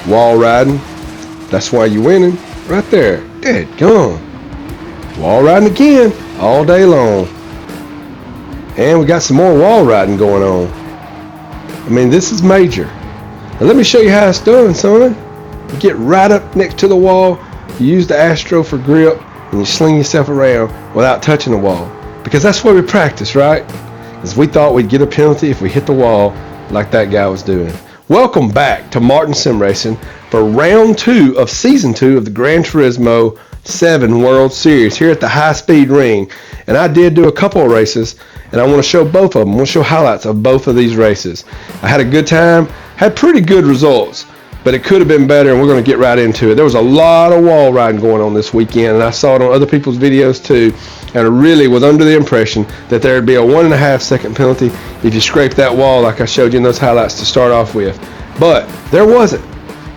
Wall riding. That's why you're winning. Right there. Dead gone. Wall riding again. All day long. And we got some more wall riding going on. I mean, this is major. Now let me show you how it's done, son. You get right up next to the wall. You use the Astro for grip. And you sling yourself around without touching the wall. Because that's where we practice, right? Because we thought we'd get a penalty if we hit the wall like that guy was doing. Welcome back to Martin Sim Racing for round 2 of season 2 of the Gran Turismo 7 World Series here at the High Speed Ring. And I did do a couple of races, and I want to show both of them. I want to show highlights of both of these races. I had a good time, had pretty good results, but it could have been better, and we're going to get right into it. There was a lot of wall riding going on this weekend, and I saw it on other people's videos too, and I really was under the impression that there would be a 1.5 second penalty if you scrape that wall like I showed you in those highlights to start off with. But there wasn't.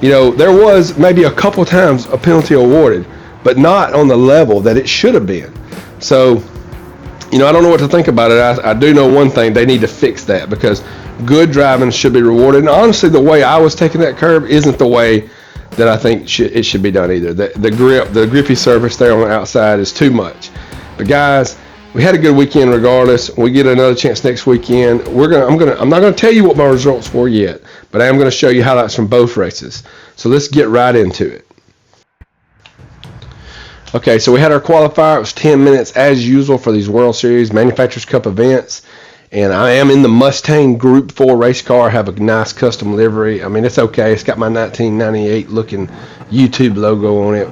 You know, there was maybe a couple times a penalty awarded, but not on the level that it should have been. So, you know, I don't know what to think about it. I do know one thing: they need to fix that, because good driving should be rewarded. And honestly, the way I was taking that curb isn't the way that I think it should be done either. The grippy surface there on the outside is too much. But guys, we had a good weekend regardless. We get another chance next weekend. I'm not gonna tell you what my results were yet, but I am gonna show you highlights from both races. So let's get right into it. Okay, so we had our qualifier. It was 10 minutes as usual for these World Series Manufacturers Cup events. And I am in the Mustang Group 4 race car. I have a nice custom livery. I mean, it's okay. It's got my 1998 looking YouTube logo on it.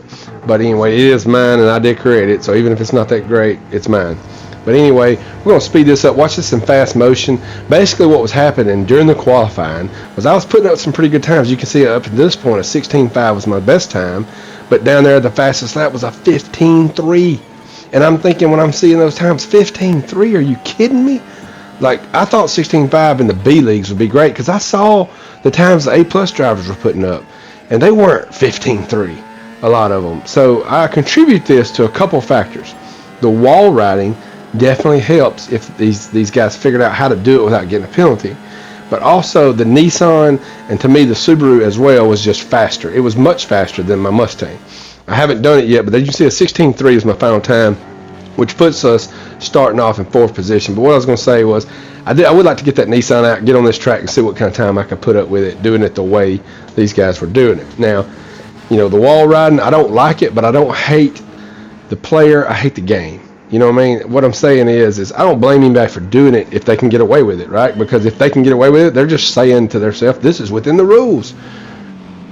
But anyway, it is mine, and I did create it. So even if it's not that great, it's mine. But anyway, we're going to speed this up. Watch this in fast motion. Basically what was happening during the qualifying was I was putting up some pretty good times. You can see up to this point, a 16.5 was my best time. But down there, the fastest lap was a 15.3. And I'm thinking when I'm seeing those times, 15.3, are you kidding me? Like, I thought 16.5 in the B leagues would be great, because I saw the times the A+ drivers were putting up, and they weren't 15.3, a lot of them. So I contribute this to a couple factors. The wall riding definitely helps if these guys figured out how to do it without getting a penalty. But also the Nissan, and to me the Subaru as well, was just faster. It was much faster than my Mustang. I haven't done it yet, but as you see, a 16.3 is my final time, which puts us starting off in 4th position. But what I was going to say was, I would like to get that Nissan out, get on this track, and see what kind of time I can put up with it, doing it the way these guys were doing it. Now, you know, the wall riding, I don't like it, but I don't hate the player. I hate the game. You know what I mean? What I'm saying is I don't blame anybody for doing it if they can get away with it, right? Because if they can get away with it, they're just saying to themselves, this is within the rules.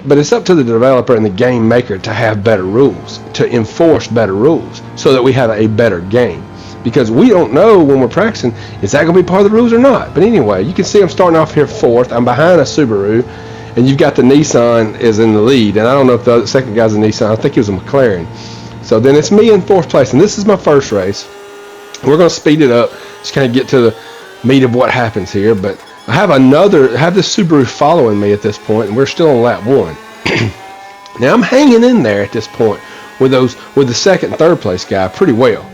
But it's up to the developer and the game maker to have better rules, to enforce better rules, so that we have a better game. Because we don't know when we're practicing, is that going to be part of the rules or not? But anyway, you can see I'm starting off here 4th. I'm behind a Subaru, and you've got the Nissan is in the lead. And I don't know if the second guy's a Nissan. I think he was a McLaren. So then it's me in 4th place, and this is my first race. We're going to speed it up, just kind of get to the meat of what happens here. But I have this Subaru following me at this point, and we're still on lap 1. Now I'm hanging in there at this point with the 2nd and 3rd place guy pretty well.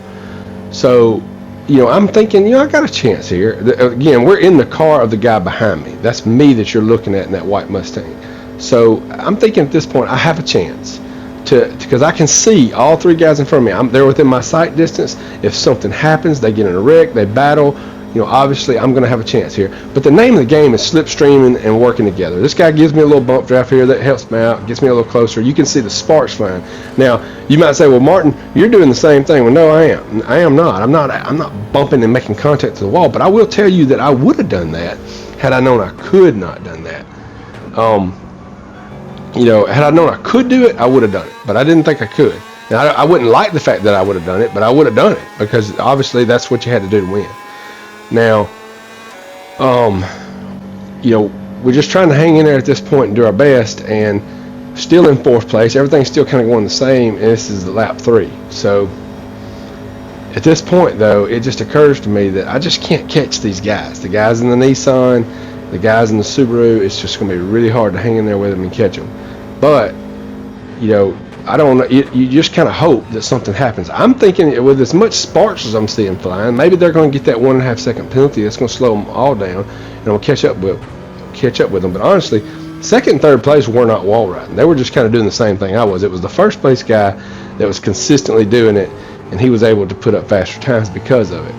So, you know, I'm thinking, you know, I got a chance here. Again, we're in the car of the guy behind me. That's me that you're looking at in that white Mustang. So I'm thinking at this point I have a chance because I can see all 3 guys in front of me. They're within my sight distance. If something happens, they get in a wreck, they battle. You know, obviously I'm going to have a chance here. But the name of the game is slipstreaming and working together. This guy gives me a little bump draft here that helps me out, gets me a little closer. You can see the sparks flying. Now, you might say, well, Martin, you're doing the same thing. Well, no, I am. I am not. I'm not bumping and making contact to the wall. But I will tell you that I would have done that had I known I could not done that. You know, had I known I could do it, I would have done it. But I didn't think I could. Now, I wouldn't like the fact that I would have done it, but I would have done it, because obviously that's what you had to do to win. Now, you know, we're just trying to hang in there at this point and do our best, and still in 4th place. Everything's still kind of going the same, and this is lap 3. So at this point, though, it just occurs to me that I just can't catch these guys. The guys in the Nissan, the guys in the Subaru, it's just going to be really hard to hang in there with them and catch them. But, you know, I don't know. You just kind of hope that something happens. I'm thinking with as much sparks as I'm seeing flying, maybe they're going to get that 1.5 second penalty. That's going to slow them all down, and I'll catch up with them. But honestly, Second and third place were not wall riding. They were just kind of doing the same thing I was. It was the first place guy that was consistently doing it, and he was able to put up faster times because of it.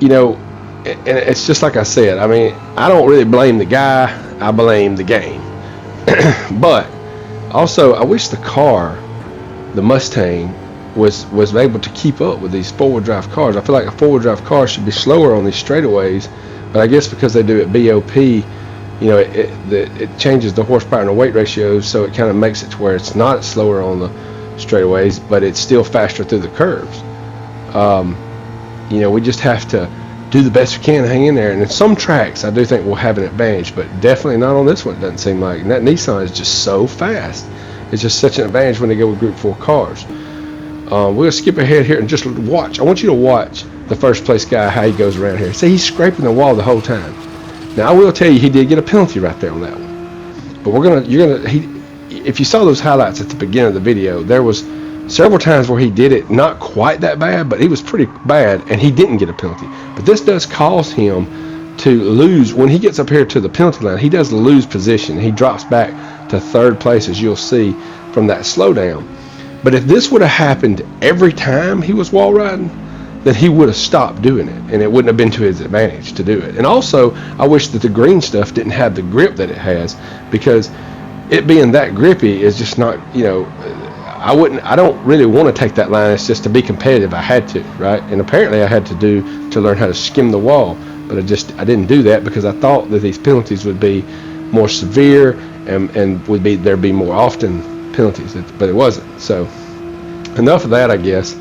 You know, and it's just like I said. I mean, I don't really blame the guy. I blame the game. But also, I wish the car, the Mustang, was able to keep up with these four-wheel drive cars. I feel like a four-wheel drive car should be slower on these straightaways, but I guess because they do it BOP, you know, it changes the horsepower and the weight ratios, so it kind of makes it to where it's not slower on the straightaways, but it's still faster through the curves. You know, we just have to do the best we can, hang in there. And in some tracks, I do think we'll have an advantage, but definitely not on this one. It doesn't seem like. And that Nissan is just so fast. It's just such an advantage when they go with Group 4 cars. We'll skip ahead here and just watch. I want you to watch the first place guy, how he goes around here. See, he's scraping the wall the whole time. Now, I will tell you, he did get a penalty right there on that one. But if you saw those highlights at the beginning of the video, there was several times where he did it not quite that bad, but he was pretty bad, and he didn't get a penalty. But this does cause him to lose. When he gets up here to the penalty line, he does lose position. He drops back to third place, as you'll see from that slowdown. But if this would have happened every time he was wall riding, then he would have stopped doing it, and it wouldn't have been to his advantage to do it. And also, I wish that the green stuff didn't have the grip that it has, because it being that grippy is just not, you know, I don't really want to take that line. It's just to be competitive. I had to, right? And apparently I had to learn how to skim the wall, but I didn't do that because I thought that these penalties would be more severe and there'd be more often penalties, but it wasn't. So enough of that, I guess.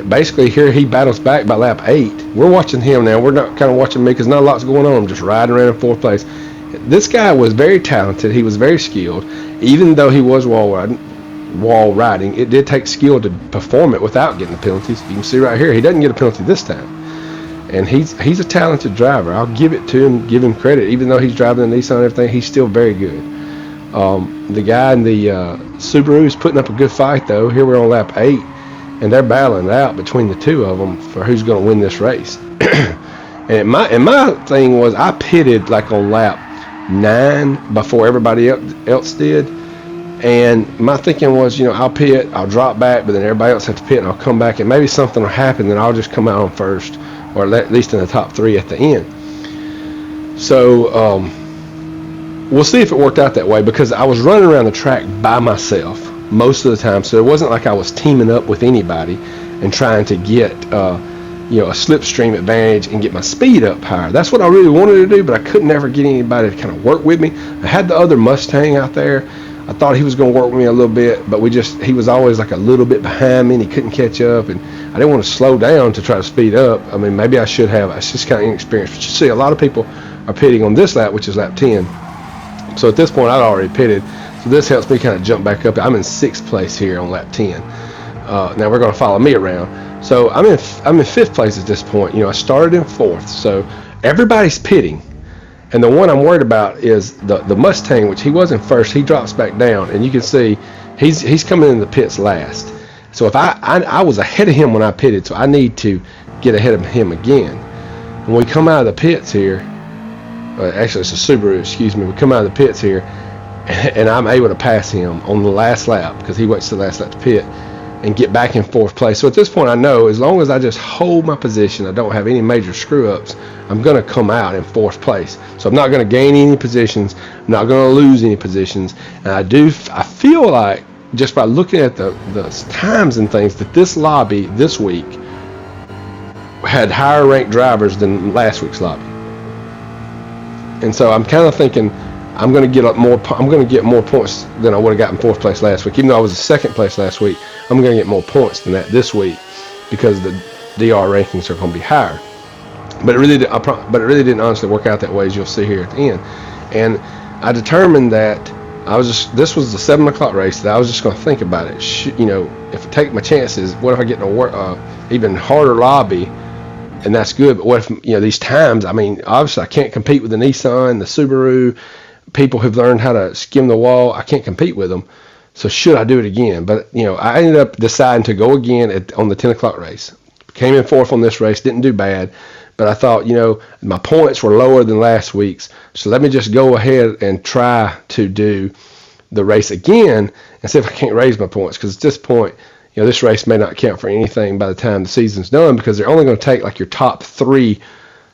Basically here he battles back by lap 8. We're watching him now. We're not kind of watching me because not a lot's going on. I'm just riding around in fourth place. This guy was very talented. He was very skilled. Even though he was wall riding, it did take skill to perform it without getting the penalties. You can see right here, he doesn't get a penalty this time. And he's a talented driver. I'll give it to him, give him credit. Even though he's driving the Nissan and everything, he's still very good. The guy in the Subaru is putting up a good fight, though. Here we're on lap 8, and they're battling it out between the two of them for who's going to win this race. And my thing was, I pitted like on lap 9 before everybody else did. And my thinking was, you know, I'll pit, I'll drop back, but then everybody else has to pit, and I'll come back, and maybe something will happen, then I'll just come out on first, or at least in the top 3 at the end. So we'll see if it worked out that way, because I was running around the track by myself most of the time, so it wasn't like I was teaming up with anybody and trying to get you know, a slipstream advantage and get my speed up higher. That's what I really wanted to do, but I couldn't ever get anybody to kind of work with me. I had the other Mustang out there. I thought he was going to work with me a little bit, but he was always like a little bit behind me, and he couldn't catch up, and I didn't want to slow down to try to speed up. I mean, maybe I should have. It's just kind of inexperienced. But you see, a lot of people are pitting on this lap, which is lap 10. So at this point, I'd already pitted. So this helps me kind of jump back up. I'm in 6th place here on lap 10. Now we're going to follow me around. So I'm in 5th place at this point. You know, I started in 4th. So everybody's pitting. And the one I'm worried about is the Mustang, which he was in first. He drops back down, and you can see he's coming in the pits last. So if I was ahead of him when I pitted, so I need to get ahead of him again. When we come out of the pits here, actually it's a Subaru, excuse me. We come out of the pits here, and I'm able to pass him on the last lap because he waits to the last lap to pit and get back in 4th place. So at this point, I know as long as I just hold my position, I don't have any major screw-ups, I'm going to come out in 4th place. So I'm not going to gain any positions. I'm not going to lose any positions. And I feel like, just by looking at the times and things, that this lobby this week had higher ranked drivers than last week's lobby. And so I'm kind of thinking I'm going to get more points than I would have gotten 4th place last week. Even though I was in 2nd place last week, I'm going to get more points than that this week because the DR rankings are going to be higher. But it really didn't honestly work out that way, as you'll see here at the end. And I determined that this was the 7 o'clock race, that I was just going to think about it. You know, if I take my chances, what if I get in a even harder lobby? And that's good. But what if, you know, these times, I mean, obviously I can't compete with the Nissan, the Subaru. People who've learned how to skim the wall, I can't compete with them. So should I do it again? But, you know, I ended up deciding to go again on the 10 o'clock race. Came in 4th on this race, didn't do bad. But I thought, my points were lower than last week's, so let me just go ahead and try to do the race again and see if I can't raise my points, because at this point, this race may not count for anything by the time the season's done, because they're only going to take like your top 3,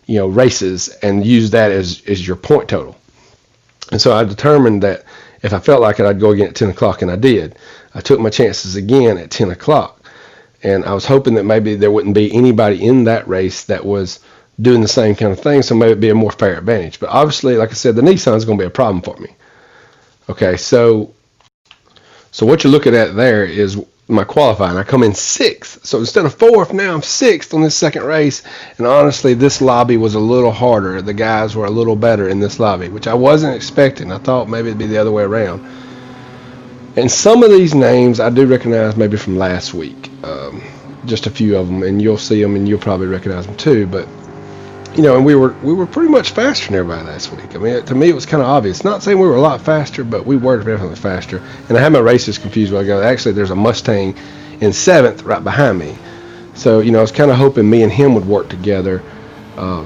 races and use that as your point total. And so I determined that if I felt like it, I'd go again at 10 o'clock, and I did. I took my chances again at 10 o'clock, and I was hoping that maybe there wouldn't be anybody in that race that was doing the same kind of thing, so maybe it'd be a more fair advantage. But obviously, like I said, the Nissan's going to be a problem for me. Okay, so what you're looking at there is my qualifying. I come in 6th, so instead of 4th, now I'm 6th on this second race. And honestly, this lobby was a little harder. The guys were a little better in this lobby, which I wasn't expecting. I thought maybe it'd be the other way around. And some of these names I do recognize maybe from last week, just a few of them, and you'll see them and you'll probably recognize them too. But and we were pretty much faster than everybody last week. I mean, to me, it was kind of obvious. Not saying we were a lot faster, but we were definitely faster. And I had my races confused while ago. Actually, there's a Mustang in 7th right behind me. So, I was kind of hoping me and him would work together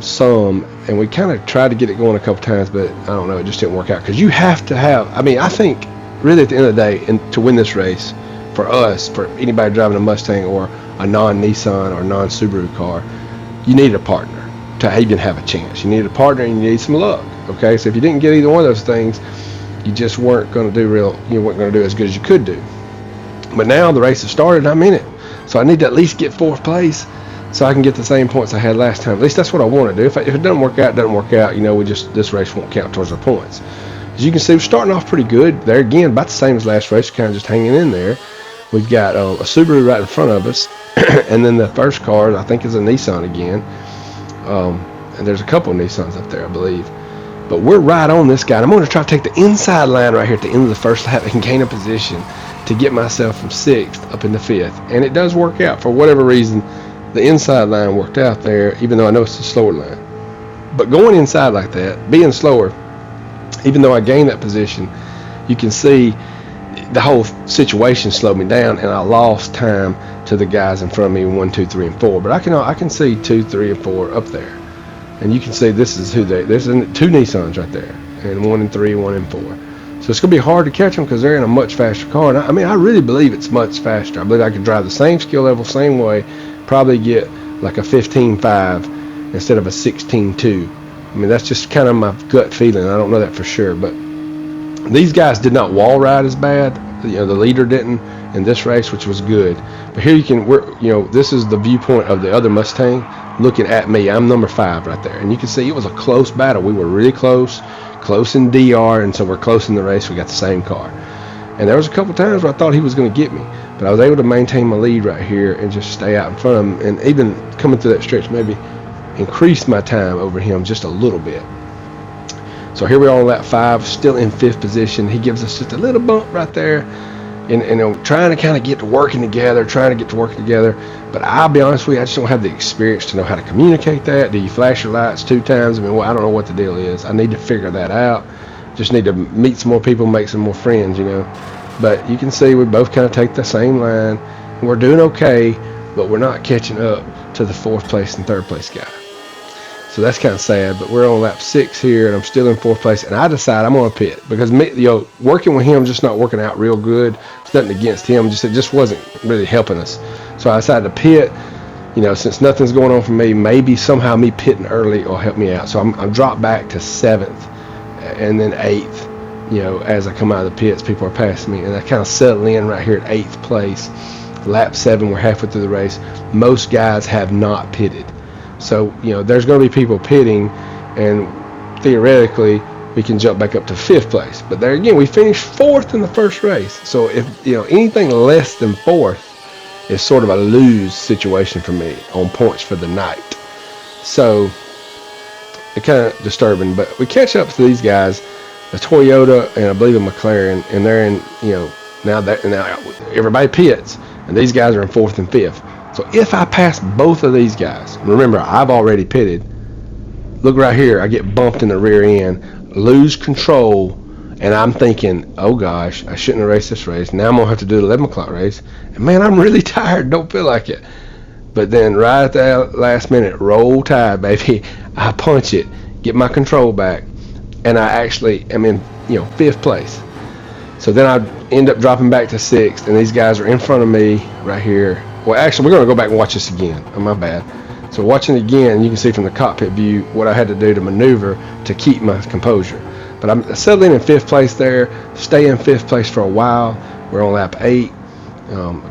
some. And we kind of tried to get it going a couple times, but I don't know, it just didn't work out. Because you have to have, I think, really at the end of the day, and to win this race, for us, for anybody driving a Mustang or a non-Nissan or non-Subaru car, you need a partner to even have a chance. You need a partner and you need some luck. Okay, so if you didn't get either one of those things, you just weren't going to do you weren't going to do as good as you could do. But now the race has started and I'm in it, so I need to at least get 4th place so I can get the same points I had last time. At least that's what I want to do. If it doesn't work out, it doesn't work out. This race won't count towards our points. As you can see, we're starting off pretty good. There again, about the same as last race, kind of just hanging in there. We've got a Subaru right in front of us, and then the first car I think is a Nissan again. And there's a couple of Nissans up there, I believe. But we're right on this guy. I'm going to try to take the inside line right here at the end of the first lap and gain a position to get myself from 6th up into 5th. And it does work out. For whatever reason, the inside line worked out there, even though I know it's a slower line. But going inside like that, being slower, even though I gained that position, you can see the whole situation slowed me down, and I lost time to the guys in front of me, 1, 2, 3, and 4. But I can see 2, 3, and 4 up there, and you can see this is there's 2 Nissans right there, and 1 and 3, 1 and 4. So it's gonna be hard to catch them because they're in a much faster car. And I really believe it's much faster. I believe I could drive the same skill level, same way, probably get like a 15.5 instead of a 16.2. That's just kind of my gut feeling. I don't know that for sure, but these guys did not wall ride as bad. The leader didn't in this race, which was good. But here this is the viewpoint of the other Mustang looking at me. I'm number 5 right there, and you can see it was a close battle. We were really close in DR, and so we're close in the race. We got the same car, and there was a couple times where I thought he was going to get me, but I was able to maintain my lead right here and just stay out in front of him, and even coming through that stretch, maybe increase my time over him just a little bit. So here we are on lap 5, still in 5th position. He gives us just a little bump right there, and trying to kind of get to working together. But I'll be honest with you, I just don't have the experience to know how to communicate that. Do you flash your lights 2 times? I don't know what the deal is. I need to figure that out. Just need to meet some more people, make some more friends, But you can see we both kind of take the same line, and we're doing okay, but we're not catching up to the 4th place and 3rd place guy. So that's kind of sad, but we're on lap 6 here, and I'm still in 4th place, and I decide I'm going to pit because working with him just not working out real good. It's nothing against him, it just wasn't really helping us. So I decided to pit. Since nothing's going on for me, maybe somehow me pitting early will help me out. So I'm dropped back to 7th, and then 8th. As I come out of the pits, people are passing me, and I kind of settle in right here at 8th place. Lap 7, we're halfway through the race. Most guys have not pitted. So, there's going to be people pitting, and theoretically, we can jump back up to 5th place. But there again, we finished 4th in the first race. So if, anything less than 4th is sort of a lose situation for me on points for the night. So it's kind of disturbing. But we catch up to these guys, a Toyota and I believe a McLaren, and they're in, now everybody pits, and these guys are in 4th and 5th. So if I pass both of these guys, remember I've already pitted, look right here, I get bumped in the rear end, lose control, and I'm thinking, oh gosh, I shouldn't have raced this race. Now I'm going to have to do the 11 o'clock race. And man, I'm really tired, don't feel like it. But then right at that last minute, roll tide, baby, I punch it, get my control back, and I actually am in, 5th place. So then I end up dropping back to 6th, and these guys are in front of me right here. Well, actually, we're going to go back and watch this again. Oh, my bad. So watching it again, you can see from the cockpit view what I had to do to maneuver to keep my composure. But I'm settling in 5th place there, stay in 5th place for a while. We're on lap 8.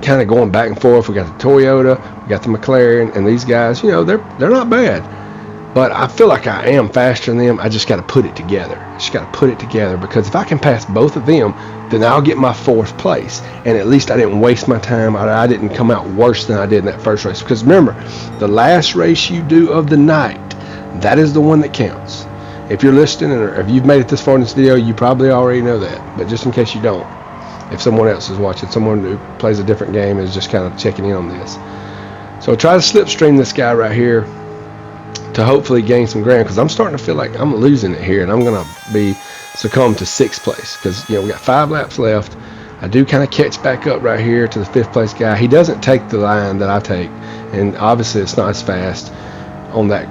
Kind of going back and forth. We got the Toyota, we got the McLaren, and these guys, they're not bad. But I feel like I am faster than them. I just got to put it together. Because if I can pass both of them, then I'll get my 4th place. And at least I didn't waste my time. I didn't come out worse than I did in that first race. Because remember, the last race you do of the night, that is the one that counts. If you're listening or if you've made it this far in this video, you probably already know that. But just in case you don't, if someone else is watching, someone who plays a different game is just kind of checking in on this. So try to slipstream this guy right here to hopefully gain some ground, because I'm starting to feel like I'm losing it here, and I'm going to be succumb to 6th place because we got 5 laps left. I do kind of catch back up right here to the 5th place guy. He doesn't take the line that I take, and obviously it's not as fast on that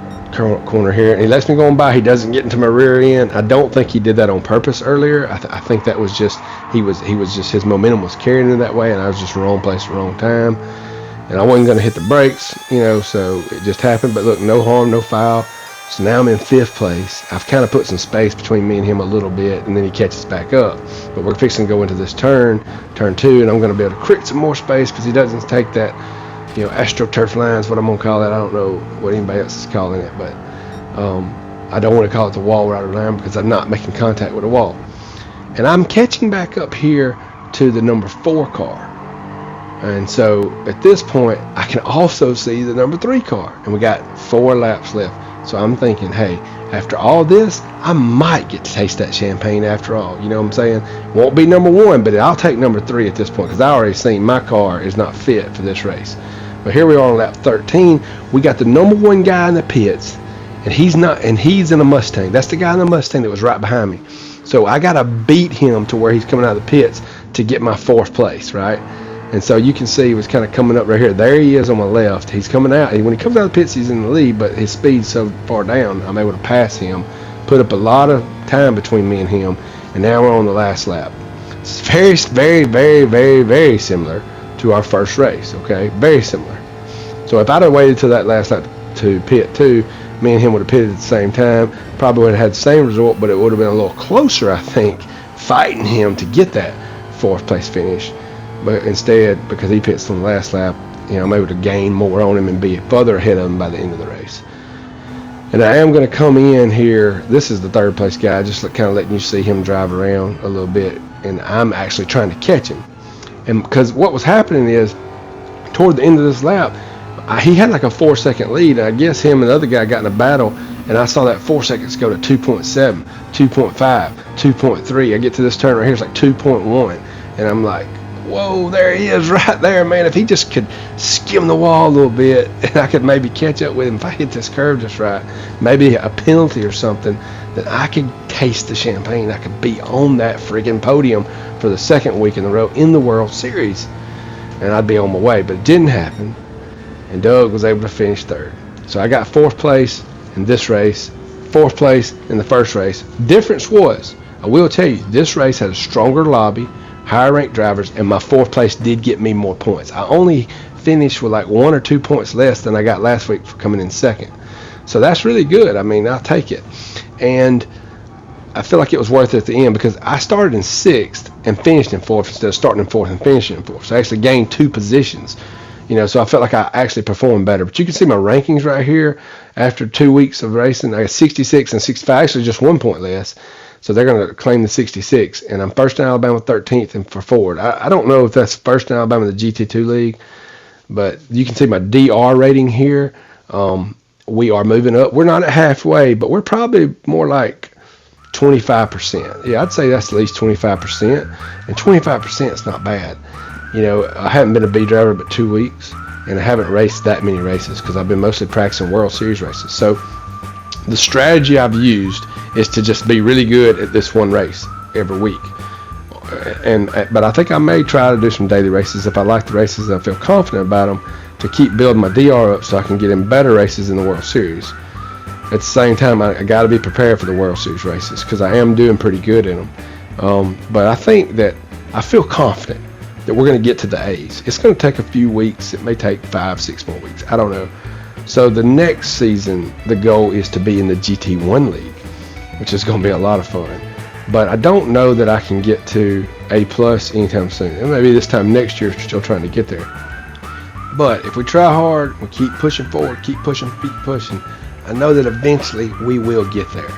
corner here, and he lets me go on by. He doesn't get into my rear end. I don't think he did that on purpose earlier. I think that was just he was just his momentum was carrying him that way, and I was just wrong place, wrong time. And I wasn't going to hit the brakes, so it just happened. But look, no harm, no foul. So now I'm in 5th place. I've kind of put some space between me and him a little bit, and then he catches back up. But we're fixing to go into this turn 2, and I'm going to be able to create some more space because he doesn't take that, AstroTurf line is what I'm going to call it. I don't know what anybody else is calling it, but I don't want to call it the wall rider line because I'm not making contact with a wall. And I'm catching back up here to the number 4 car. And so at this point, I can also see the number 3 car. And we got 4 laps left. So I'm thinking, hey, after all this, I might get to taste that champagne after all. You know what I'm saying? Won't be number 1, but I'll take number 3 at this point because I already seen my car is not fit for this race. But here we are on lap 13. We got the number 1 guy in the pits. And he's in a Mustang. That's the guy in the Mustang that was right behind me. So I got to beat him to where he's coming out of the pits to get my 4th place, right? And so you can see he was kind of coming up right here. There he is on my left. He's coming out. When he comes out of the pits, he's in the lead, but his speed's so far down, I'm able to pass him, put up a lot of time between me and him, and now we're on the last lap. It's very, very, very, very, very similar to our first race, okay? Very similar. So if I'd have waited till that last lap to pit 2, me and him would have pitted at the same time. Probably would have had the same result, but it would have been a little closer, I think, fighting him to get that 4th place finish. But instead, because he pits on the last lap, I'm able to gain more on him and be further ahead of him by the end of the race. And I am going to come in here. This is the 3rd place guy, just kind of letting you see him drive around a little bit. And I'm actually trying to catch him. And because what was happening is, toward the end of this lap, he had like a 4-second lead. And I guess him and the other guy got in a battle. And I saw that 4 seconds go to 2.7, 2.5, 2.3. I get to this turn right here, it's like 2.1. And I'm like, whoa, there he is right there, man. If he just could skim the wall a little bit and I could maybe catch up with him if I hit this curve just right, maybe a penalty or something, then I could taste the champagne. I could be on that friggin' podium for the 2nd week in a row in the World Series. And I'd be on my way, but it didn't happen. And Doug was able to finish 3rd. So I got 4th place in this race, 4th place in the first race. Difference was, I will tell you, this race had a stronger lobby, higher ranked drivers, and my 4th place did get me more points. I only finished with like 1 or 2 points less than I got last week for coming in 2nd. So that's really good. I mean, I'll take it. And I feel like it was worth it at the end because I started in 6th and finished in 4th instead of starting in 4th and finishing in 4th. So I actually gained 2 positions. So I felt like I actually performed better. But you can see my rankings right here. After 2 weeks of racing, I got 66 and 65, actually just 1 point less. So they're going to claim the 66. And I'm first in Alabama, 13th and for Ford. I don't know if that's first in Alabama in the GT2 League, but you can see my DR rating here. We are moving up. We're not at halfway, but we're probably more like 25%. Yeah, I'd say that's at least 25%. And 25% is not bad. I haven't been a B driver but 2 weeks, and I haven't raced that many races because I've been mostly practicing World Series races. So the strategy I've used is to just be really good at this one race every week. But I think I may try to do some daily races if I like the races and I feel confident about them. to keep building my DR up so I can get in better races in the World Series. At the same time, I got to be prepared for the World Series races because I am doing pretty good in them. But I think that I feel confident that we're going to get to the A's. It's going to take a few weeks. It may take 5-6 more weeks. I don't know. So the next season, the goal is to be in the GT1 League, which is going to be a lot of fun. But I don't know that I can get to A+ anytime soon. And maybe this time next year, still trying to get there. But if we try hard, we keep pushing forward, keep pushing, I know that eventually we will get there.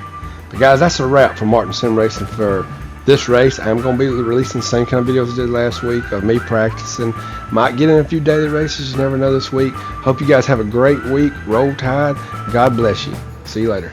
But guys, that's a wrap for Martin Sim Racing for this race. I'm going to be releasing the same kind of videos I did last week of me practicing. Might get in a few daily races, you never know this week. Hope you guys have a great week. Roll Tide. God bless you. See you later.